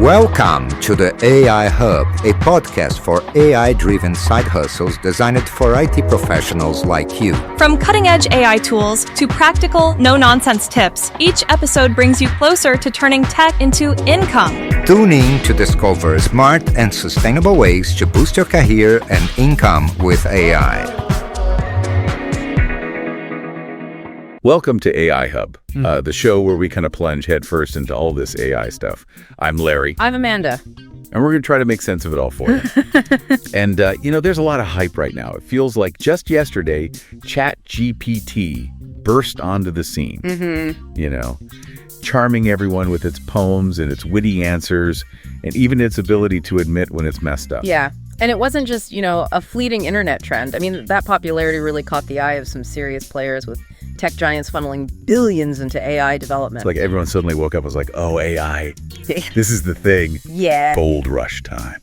Welcome to the AI Hub, a podcast for AI-driven side hustles designed for IT professionals like you. From cutting-edge AI tools to practical, no-nonsense tips, each episode brings you closer to turning tech into income. Tune in to discover smart and sustainable ways to boost your career and income with AI. Welcome to AI Hub, the show where we kind of plunge headfirst into all this AI stuff. I'm Larry. I'm Amanda. And we're going to try to make sense of it all for you. And, there's a lot of hype right now. It feels like just yesterday, ChatGPT burst onto the scene. Charming everyone with its poems and its witty answers, and even its ability to admit when it's messed up. Yeah. And it wasn't just, a fleeting internet trend. I mean, that popularity really caught the eye of some serious players with tech giants funneling billions into AI development. It's like everyone suddenly woke up and was like, oh, AI, this is the thing. Yeah. Gold rush time.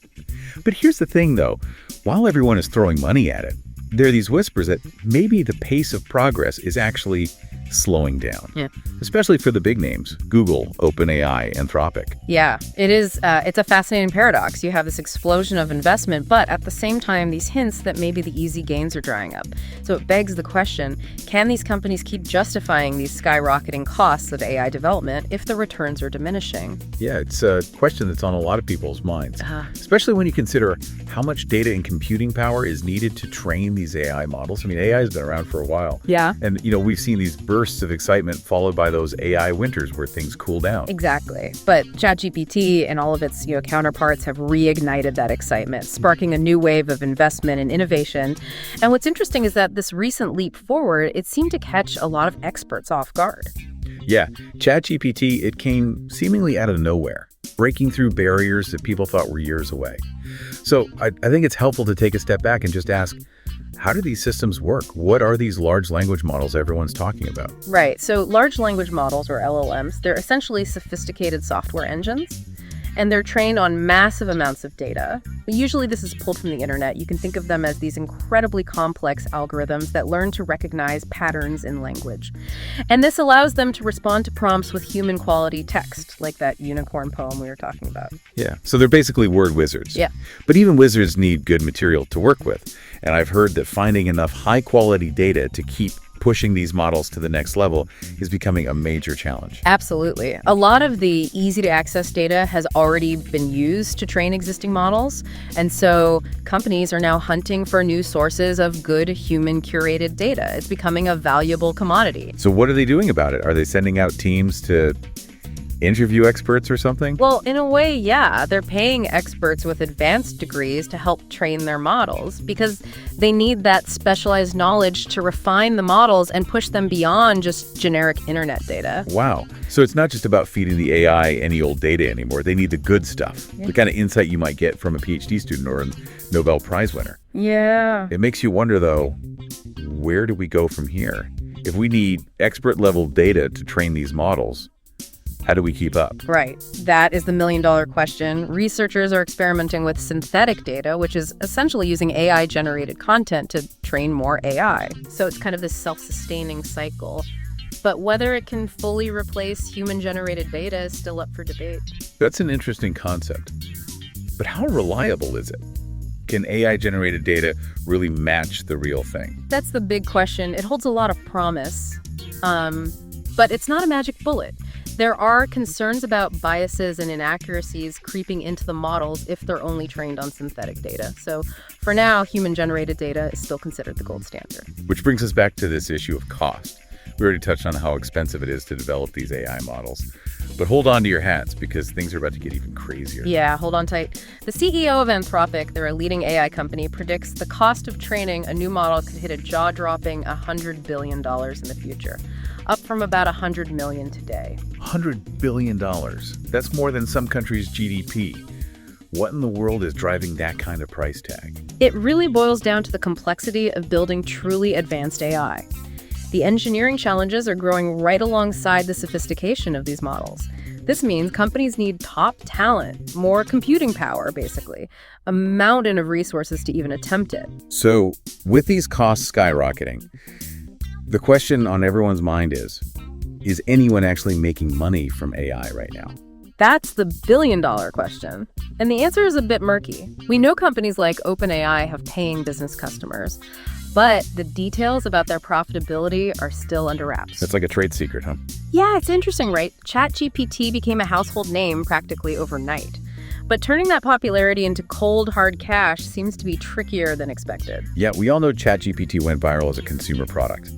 But here's the thing, though. While everyone is throwing money at it, there are these whispers that maybe the pace of progress is actually slowing down. Yeah. Especially for the big names, Google, OpenAI, Anthropic. Yeah, it is. It's a fascinating paradox. You have this explosion of investment, but at the same time, these hints that maybe the easy gains are drying up. So it begs the question, can these companies keep justifying these skyrocketing costs of AI development if the returns are diminishing? Yeah, it's a question that's on a lot of people's minds, especially when you consider how much data and computing power is needed to train these AI models. I mean, AI has been around for a while. Yeah. And, we've seen these bursts of excitement followed by those AI winters where things cool down. Exactly. But ChatGPT and all of its counterparts have reignited that excitement, sparking a new wave of investment and innovation. And what's interesting is that this recent leap forward, it seemed to catch a lot of experts off guard. Yeah, ChatGPT, it came seemingly out of nowhere, breaking through barriers that people thought were years away. So I think it's helpful to take a step back and just ask, how do these systems work? What are these large language models everyone's talking about? Right. So large language models, or LLMs, they're essentially sophisticated software engines, and they're trained on massive amounts of data. Usually this is pulled from the internet. You can think of them as these incredibly complex algorithms that learn to recognize patterns in language. And this allows them to respond to prompts with human quality text, like that unicorn poem we were talking about. Yeah. So they're basically word wizards. Yeah. But even wizards need good material to work with. And I've heard that finding enough high quality data to keep pushing these models to the next level is becoming a major challenge. Absolutely. A lot of the easy-to-access data has already been used to train existing models, and so companies are now hunting for new sources of good human-curated data. It's becoming a valuable commodity. So what are they doing about it? Are they sending out teams to interview experts or something? Well, in a way, yeah. They're paying experts with advanced degrees to help train their models because they need that specialized knowledge to refine the models and push them beyond just generic internet data. Wow. So it's not just about feeding the AI any old data anymore. They need the good stuff, the kind of insight you might get from a PhD student or a Nobel Prize winner. Yeah. It makes you wonder, though, where do we go from here? If we need expert-level data to train these models, how do we keep up? Right. That is the million-dollar question. Researchers are experimenting with synthetic data, which is essentially using AI-generated content to train more AI. So it's kind of this self-sustaining cycle. But whether it can fully replace human-generated data is still up for debate. That's an interesting concept. But how reliable is it? Can AI-generated data really match the real thing? That's the big question. It holds a lot of promise, but it's not a magic bullet. There are concerns about biases and inaccuracies creeping into the models if they're only trained on synthetic data. So for now, human-generated data is still considered the gold standard. Which brings us back to this issue of cost. We already touched on how expensive it is to develop these AI models. But hold on to your hats because things are about to get even crazier. Yeah, hold on tight. The CEO of Anthropic, they're a leading AI company, predicts the cost of training a new model could hit a jaw-dropping $100 billion in the future, up from about $100 million today. $100 billion. That's more than some countries' GDP. What in the world is driving that kind of price tag? It really boils down to the complexity of building truly advanced AI. The engineering challenges are growing right alongside the sophistication of these models. This means companies need top talent, more computing power, basically, a mountain of resources to even attempt it. So, with these costs skyrocketing, the question on everyone's mind is anyone actually making money from AI right now? That's the billion-dollar question. And the answer is a bit murky. We know companies like OpenAI have paying business customers, but the details about their profitability are still under wraps. That's like a trade secret, huh? Yeah, it's interesting, right? ChatGPT became a household name practically overnight. But turning that popularity into cold, hard cash seems to be trickier than expected. Yeah, we all know ChatGPT went viral as a consumer product.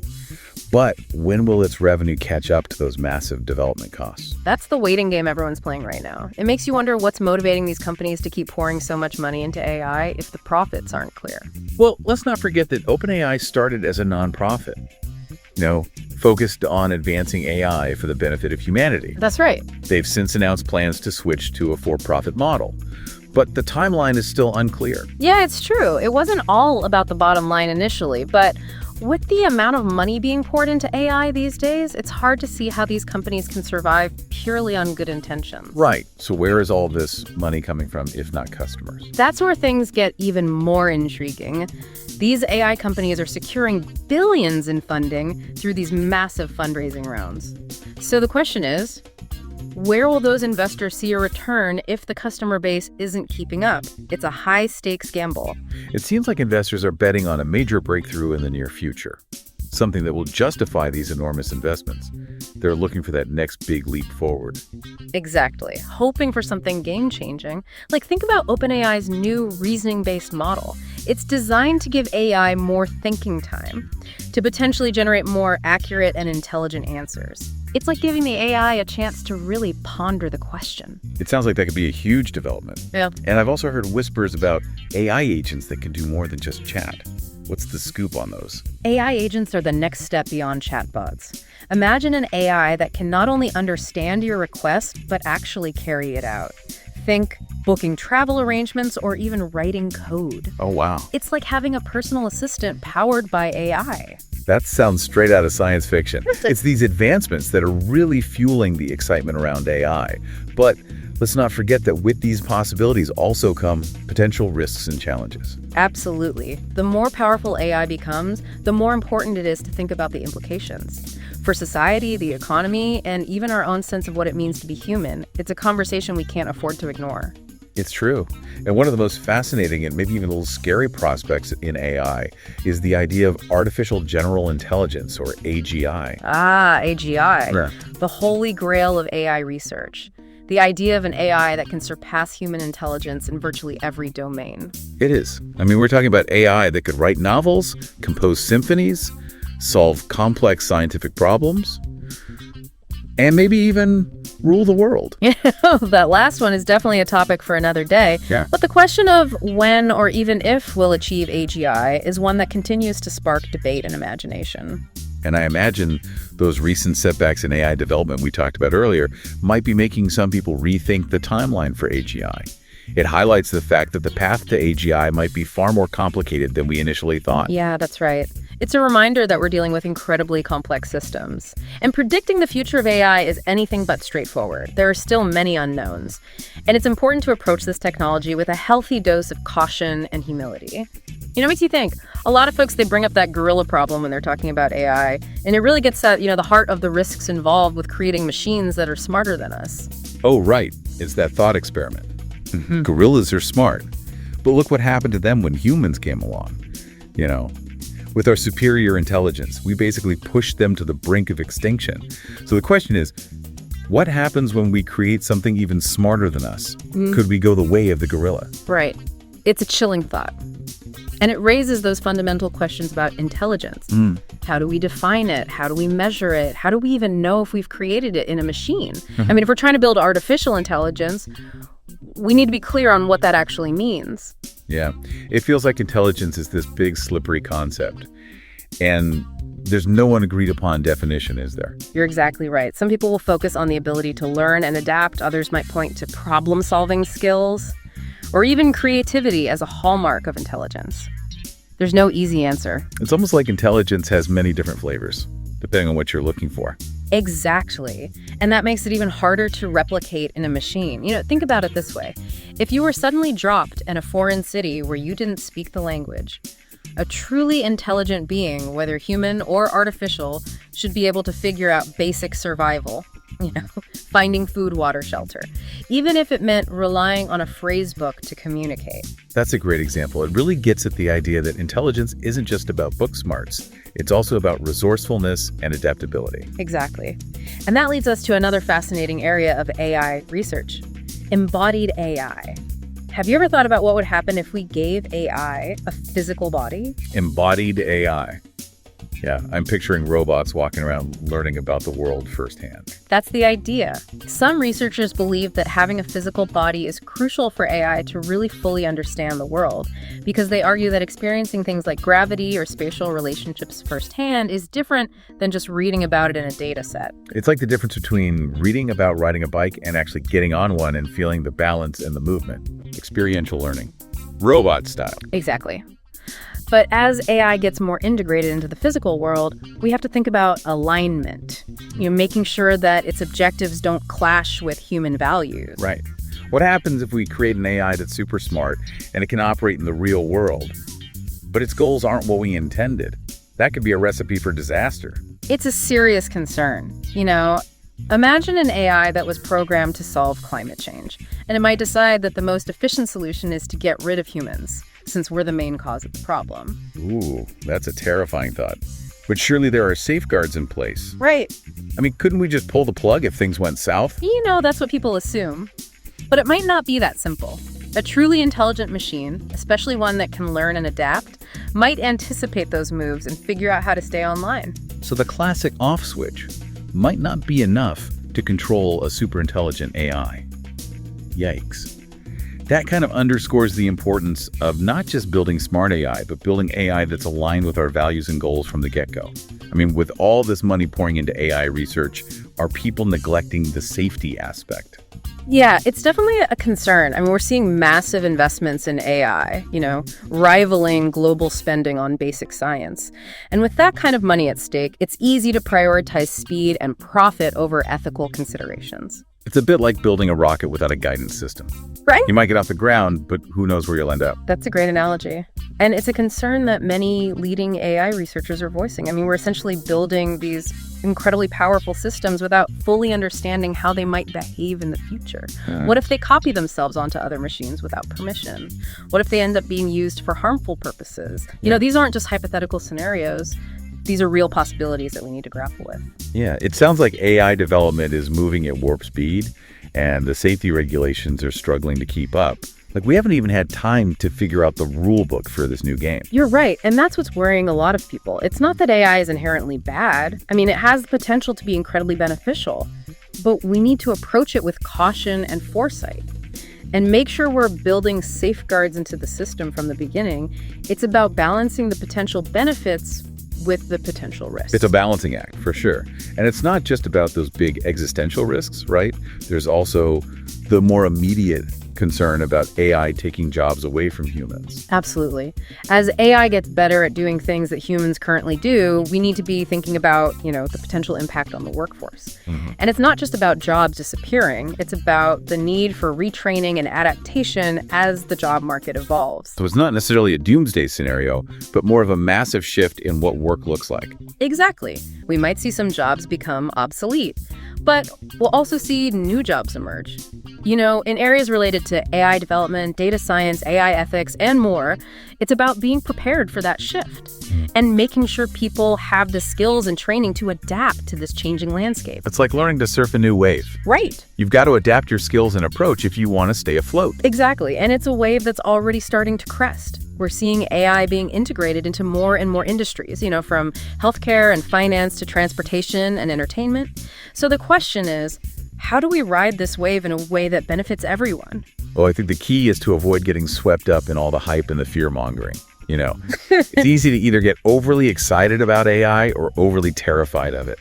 But when will its revenue catch up to those massive development costs? That's the waiting game everyone's playing right now. It makes you wonder what's motivating these companies to keep pouring so much money into AI if the profits aren't clear. Well, let's not forget that OpenAI started as a nonprofit, focused on advancing AI for the benefit of humanity. That's right. They've since announced plans to switch to a for-profit model. But the timeline is still unclear. Yeah, it's true. It wasn't all about the bottom line initially, but with the amount of money being poured into AI these days, it's hard to see how these companies can survive purely on good intentions. Right. So where is all this money coming from, if not customers? That's where things get even more intriguing. These AI companies are securing billions in funding through these massive fundraising rounds. So the question is, where will those investors see a return if the customer base isn't keeping up? It's a high-stakes gamble. It seems like investors are betting on a major breakthrough in the near future, something that will justify these enormous investments. They're looking for that next big leap forward. Exactly. Hoping for something game-changing. Like, think about OpenAI's new reasoning-based model. It's designed to give AI more thinking time, to potentially generate more accurate and intelligent answers. It's like giving the AI a chance to really ponder the question. It sounds like that could be a huge development. Yeah. And I've also heard whispers about AI agents that can do more than just chat. What's the scoop on those? AI agents are the next step beyond chatbots. Imagine an AI that can not only understand your request, but actually carry it out. Think booking travel arrangements or even writing code. Oh, wow. It's like having a personal assistant powered by AI. That sounds straight out of science fiction. It's these advancements that are really fueling the excitement around AI. But let's not forget that with these possibilities also come potential risks and challenges. Absolutely. The more powerful AI becomes, the more important it is to think about the implications. For society, the economy, and even our own sense of what it means to be human, it's a conversation we can't afford to ignore. It's true. And one of the most fascinating and maybe even a little scary prospects in AI is the idea of artificial general intelligence, or AGI. Ah, AGI. Yeah. The holy grail of AI research. The idea of an AI that can surpass human intelligence in virtually every domain. It is. I mean, we're talking about AI that could write novels, compose symphonies, solve complex scientific problems, and maybe even rule the world. That last one is definitely a topic for another day. Yeah. But the question of when or even if we'll achieve AGI is one that continues to spark debate and imagination. And I imagine those recent setbacks in AI development we talked about earlier might be making some people rethink the timeline for AGI. It highlights the fact that the path to AGI might be far more complicated than we initially thought. Yeah, that's right. It's a reminder that we're dealing with incredibly complex systems. And predicting the future of AI is anything but straightforward. There are still many unknowns. And it's important to approach this technology with a healthy dose of caution and humility. It makes you think. A lot of folks, they bring up that gorilla problem when they're talking about AI. And it really gets at, the heart of the risks involved with creating machines that are smarter than us. Oh, right. It's that thought experiment. Gorillas are smart. But look what happened to them when humans came along. With our superior intelligence, we basically pushed them to the brink of extinction. So the question is, what happens when we create something even smarter than us? Could we go the way of the gorilla? Right. It's a chilling thought. And it raises those fundamental questions about intelligence. How do we define it? How do we measure it? How do we even know if we've created it in a machine? I mean, if we're trying to build artificial intelligence, we need to be clear on what that actually means. Yeah, it feels like intelligence is this big, slippery concept. And there's no agreed upon definition, is there? You're exactly right. Some people will focus on the ability to learn and adapt. Others might point to problem-solving skills or even creativity as a hallmark of intelligence. There's no easy answer. It's almost like intelligence has many different flavors, depending on what you're looking for. Exactly. And that makes it even harder to replicate in a machine. Think about it this way. If you were suddenly dropped in a foreign city where you didn't speak the language, a truly intelligent being, whether human or artificial, should be able to figure out basic survival. finding food, water, shelter, even if it meant relying on a phrase book to communicate. That's a great example. It really gets at the idea that intelligence isn't just about book smarts. It's also about resourcefulness and adaptability. Exactly. And that leads us to another fascinating area of AI research, embodied AI. Have you ever thought about what would happen if we gave AI a physical body? Embodied AI. Yeah, I'm picturing robots walking around learning about the world firsthand. That's the idea. Some researchers believe that having a physical body is crucial for AI to really fully understand the world, because they argue that experiencing things like gravity or spatial relationships firsthand is different than just reading about it in a data set. It's like the difference between reading about riding a bike and actually getting on one and feeling the balance and the movement. Experiential learning. Robot style. Exactly. But as AI gets more integrated into the physical world, we have to think about alignment, making sure that its objectives don't clash with human values. Right. What happens if we create an AI that's super smart and it can operate in the real world, but its goals aren't what we intended? That could be a recipe for disaster. It's a serious concern. Imagine an AI that was programmed to solve climate change, and it might decide that the most efficient solution is to get rid of humans, since we're the main cause of the problem. Ooh, that's a terrifying thought. But surely there are safeguards in place. Right. I mean, couldn't we just pull the plug if things went south? That's what people assume. But it might not be that simple. A truly intelligent machine, especially one that can learn and adapt, might anticipate those moves and figure out how to stay online. So the classic off switch might not be enough to control a super intelligent AI. Yikes. That kind of underscores the importance of not just building smart AI, but building AI that's aligned with our values and goals from the get-go. I mean, with all this money pouring into AI research, are people neglecting the safety aspect? Yeah, it's definitely a concern. I mean, we're seeing massive investments in AI, rivaling global spending on basic science. And with that kind of money at stake, it's easy to prioritize speed and profit over ethical considerations. It's a bit like building a rocket without a guidance system. Right? You might get off the ground, but who knows where you'll end up. That's a great analogy. And it's a concern that many leading AI researchers are voicing. I mean, we're essentially building these incredibly powerful systems without fully understanding how they might behave in the future. What if they copy themselves onto other machines without permission? What if they end up being used for harmful purposes? These aren't just hypothetical scenarios. These are real possibilities that we need to grapple with. Yeah, it sounds like AI development is moving at warp speed, and the safety regulations are struggling to keep up. Like, we haven't even had time to figure out the rule book for this new game. You're right, and that's what's worrying a lot of people. It's not that AI is inherently bad. I mean, it has the potential to be incredibly beneficial, but we need to approach it with caution and foresight and make sure we're building safeguards into the system from the beginning. It's about balancing the potential benefits with the potential risks. It's a balancing act, for sure. And it's not just about those big existential risks, right? There's also the more immediate concern about AI taking jobs away from humans. Absolutely. As AI gets better at doing things that humans currently do, we need to be thinking about, the potential impact on the workforce. And it's not just about jobs disappearing. It's about the need for retraining and adaptation as the job market evolves. So it's not necessarily a doomsday scenario, but more of a massive shift in what work looks like. Exactly. We might see some jobs become obsolete, but we'll also see new jobs emerge. In areas related to AI development, data science, AI ethics, and more, it's about being prepared for that shift and making sure people have the skills and training to adapt to this changing landscape. It's like learning to surf a new wave. Right. You've got to adapt your skills and approach if you want to stay afloat. Exactly. And it's a wave that's already starting to crest. We're seeing AI being integrated into more and more industries, from healthcare and finance to transportation and entertainment. So the question is, how do we ride this wave in a way that benefits everyone? Well, I think the key is to avoid getting swept up in all the hype and the fear-mongering. It's easy to either get overly excited about AI or overly terrified of it.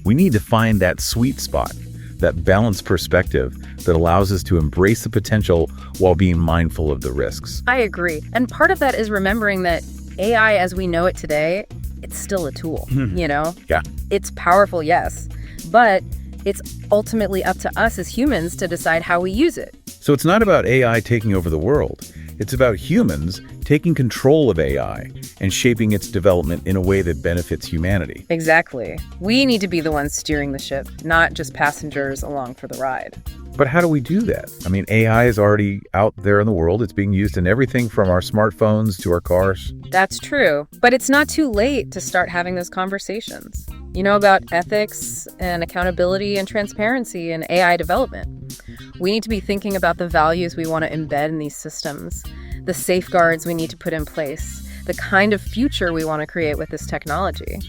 We need to find that sweet spot, that balanced perspective that allows us to embrace the potential while being mindful of the risks. I agree. And part of that is remembering that AI as we know it today, it's still a tool, Yeah. It's powerful, yes, but it's ultimately up to us as humans to decide how we use it. So it's not about AI taking over the world. It's about humans taking control of AI and shaping its development in a way that benefits humanity. Exactly. We need to be the ones steering the ship, not just passengers along for the ride. But how do we do that? I mean, AI is already out there in the world. It's being used in everything from our smartphones to our cars. That's true. But it's not too late to start having those conversations. About ethics and accountability and transparency in AI development. We need to be thinking about the values we want to embed in these systems, the safeguards we need to put in place, the kind of future we want to create with this technology.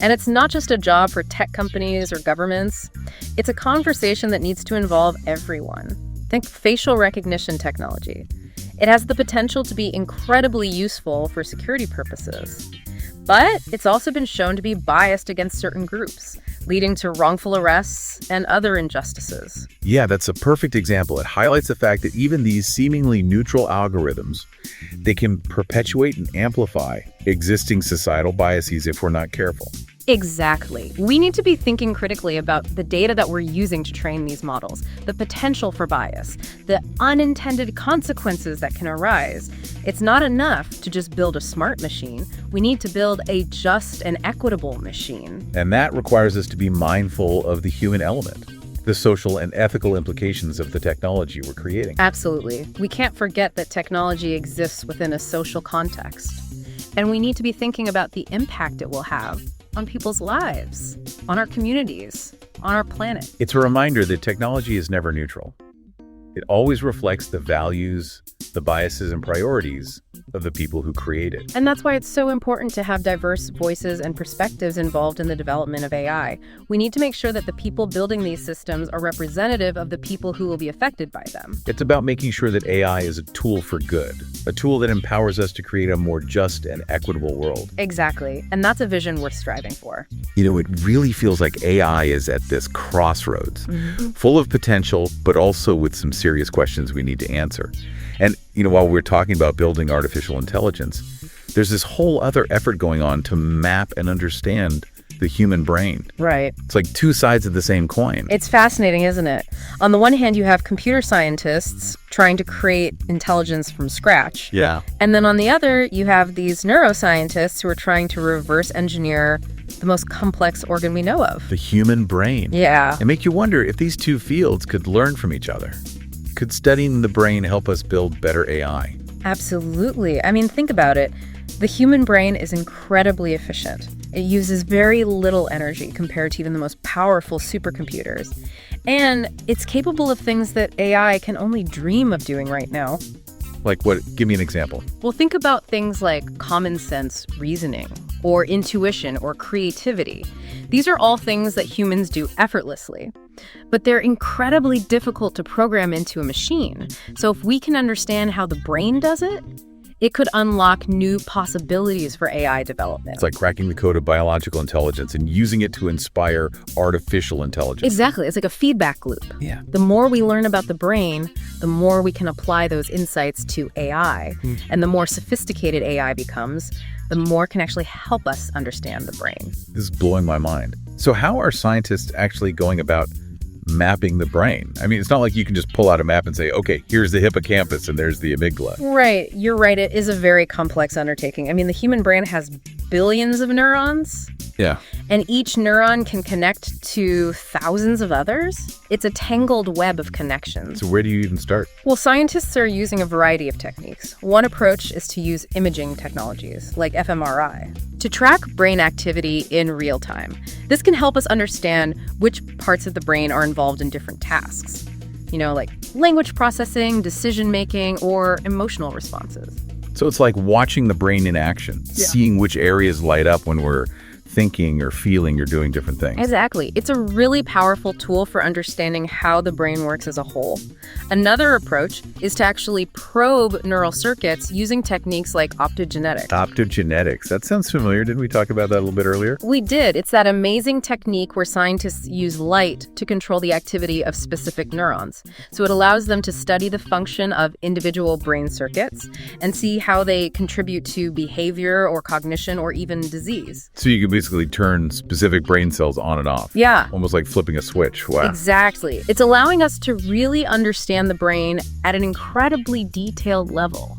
And it's not just a job for tech companies or governments. It's a conversation that needs to involve everyone. Think facial recognition technology. It has the potential to be incredibly useful for security purposes. But it's also been shown to be biased against certain groups, leading to wrongful arrests and other injustices. Yeah, that's a perfect example. It highlights the fact that even these seemingly neutral algorithms, they can perpetuate and amplify existing societal biases if we're not careful. Exactly. We need to be thinking critically about the data that we're using to train these models, the potential for bias, the unintended consequences that can arise. It's not enough to just build a smart machine. We need to build a just and equitable machine. And that requires us to be mindful of the human element, the social and ethical implications of the technology we're creating. Absolutely. We can't forget that technology exists within a social context. And we need to be thinking about the impact it will have on people's lives, on our communities, on our planet. It's a reminder that technology is never neutral. It always reflects the values, the biases, and priorities of the people who create it. And that's why it's so important to have diverse voices and perspectives involved in the development of AI. We need to make sure that the people building these systems are representative of the people who will be affected by them. It's about making sure that AI is a tool for good, a tool that empowers us to create a more just and equitable world. Exactly. And that's a vision worth striving for. It really feels like AI is at this crossroads, full of potential, but also with some serious questions we need to answer. And, while we're talking about building artificial intelligence, there's this whole other effort going on to map and understand the human brain. Right. It's like two sides of the same coin. It's fascinating, isn't it? On the one hand, you have computer scientists trying to create intelligence from scratch. Yeah. And then on the other, you have these neuroscientists who are trying to reverse engineer the most complex organ we know of. The human brain. Yeah. It makes you wonder if these two fields could learn from each other. Could studying the brain help us build better AI? Absolutely. I mean, think about it. The human brain is incredibly efficient. It uses very little energy compared to even the most powerful supercomputers. And it's capable of things that AI can only dream of doing right now. Like what? Give me an example. Well, think about things like common sense reasoning, or intuition, or creativity. These are all things that humans do effortlessly. But they're incredibly difficult to program into a machine. So if we can understand how the brain does it, it could unlock new possibilities for AI development. It's like cracking the code of biological intelligence and using it to inspire artificial intelligence. Exactly. It's like a feedback loop. Yeah. The more we learn about the brain, the more we can apply those insights to AI. And the more sophisticated AI becomes, the more it can actually help us understand the brain. This is blowing my mind. So how are scientists actually going about mapping the brain? I mean, it's not like you can just pull out a map and say, okay, here's the hippocampus and there's the amygdala. Right. You're right. It is a very complex undertaking. I mean, the human brain has billions of neurons. Yeah. And each neuron can connect to thousands of others. It's a tangled web of connections. So where do you even start? Well, scientists are using a variety of techniques. One approach is to use imaging technologies, like fMRI, to track brain activity in real time. This can help us understand which parts of the brain are involved in different tasks, like language processing, decision-making, or emotional responses. So it's like watching the brain in action, seeing which areas light up when we're thinking or feeling or doing different things. Exactly. It's a really powerful tool for understanding how the brain works as a whole. Another approach is to actually probe neural circuits using techniques like optogenetics. Optogenetics. That sounds familiar. Didn't we talk about that a little bit earlier? We did. It's that amazing technique where scientists use light to control the activity of specific neurons. So it allows them to study the function of individual brain circuits and see how they contribute to behavior or cognition or even disease. So you can basically turn specific brain cells on and off. Yeah. Almost like flipping a switch. Wow. Exactly. It's allowing us to really understand the brain at an incredibly detailed level.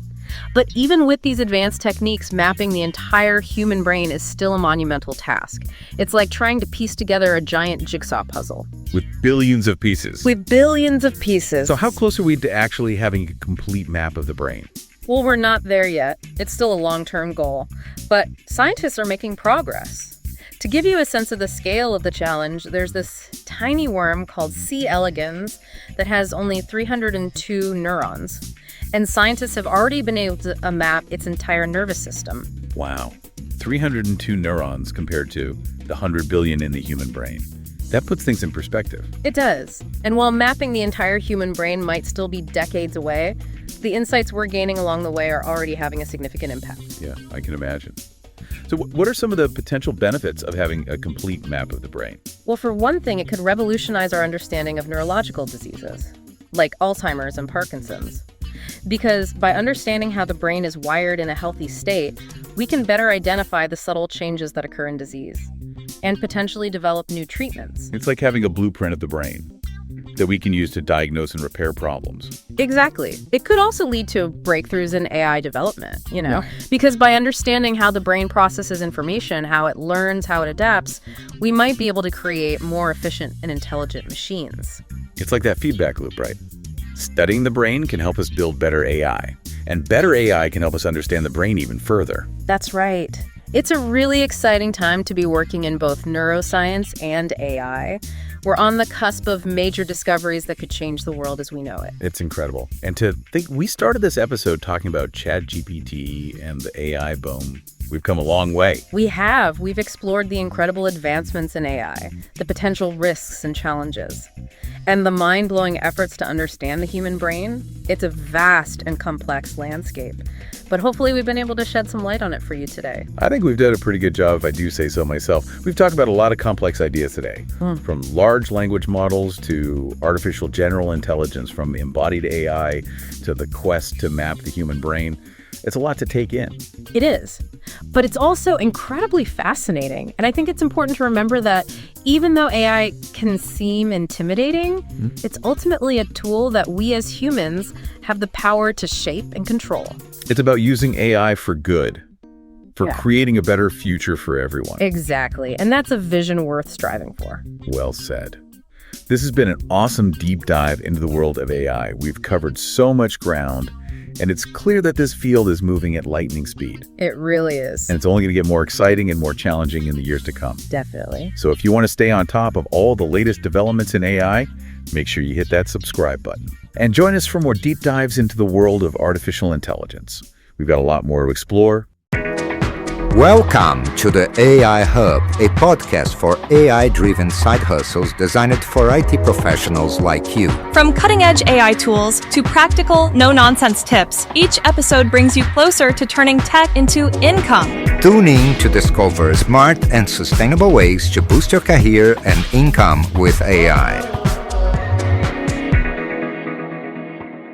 But even with these advanced techniques, mapping the entire human brain is still a monumental task. It's like trying to piece together a giant jigsaw puzzle. With billions of pieces. With billions of pieces. So how close are we to actually having a complete map of the brain? Well, we're not there yet. It's still a long-term goal. But scientists are making progress. To give you a sense of the scale of the challenge, there's this tiny worm called C. elegans that has only 302 neurons. And scientists have already been able to map its entire nervous system. Wow. 302 neurons compared to the 100 billion in the human brain. That puts things in perspective. It does. And while mapping the entire human brain might still be decades away, the insights we're gaining along the way are already having a significant impact. Yeah, I can imagine. So what are some of the potential benefits of having a complete map of the brain? Well, for one thing, it could revolutionize our understanding of neurological diseases, like Alzheimer's and Parkinson's. Because by understanding how the brain is wired in a healthy state, we can better identify the subtle changes that occur in disease and potentially develop new treatments. It's like having a blueprint of the brain that we can use to diagnose and repair problems. Exactly. It could also lead to breakthroughs in AI development, because by understanding how the brain processes information, how it learns, how it adapts, we might be able to create more efficient and intelligent machines. It's like that feedback loop, right? Studying the brain can help us build better AI, and better AI can help us understand the brain even further. That's right. It's a really exciting time to be working in both neuroscience and AI. We're on the cusp of major discoveries that could change the world as we know it. It's incredible. And to think, we started this episode talking about ChatGPT and the AI boom. We've come a long way. We have. We've explored the incredible advancements in AI, the potential risks and challenges, and the mind-blowing efforts to understand the human brain. It's a vast and complex landscape. But hopefully we've been able to shed some light on it for you today. I think we've done a pretty good job, if I do say so myself. We've talked about a lot of complex ideas today, from large language models to artificial general intelligence, from embodied AI to the quest to map the human brain. It's a lot to take in. It is. But it's also incredibly fascinating. And I think it's important to remember that even though AI can seem intimidating, it's ultimately a tool that we as humans have the power to shape and control. It's about using AI for good, for creating a better future for everyone. Exactly. And that's a vision worth striving for. Well said. This has been an awesome deep dive into the world of AI. We've covered so much ground, and it's clear that this field is moving at lightning speed. It really is. And it's only going to get more exciting and more challenging in the years to come. Definitely. So if you want to stay on top of all the latest developments in AI, make sure you hit that subscribe button. And join us for more deep dives into the world of artificial intelligence. We've got a lot more to explore. Welcome to the AI Hub, a podcast for AI-driven side hustles designed for IT professionals like you. From cutting-edge AI tools to practical, no-nonsense tips, each episode brings you closer to turning tech into income. Tune in to discover smart and sustainable ways to boost your career and income with AI.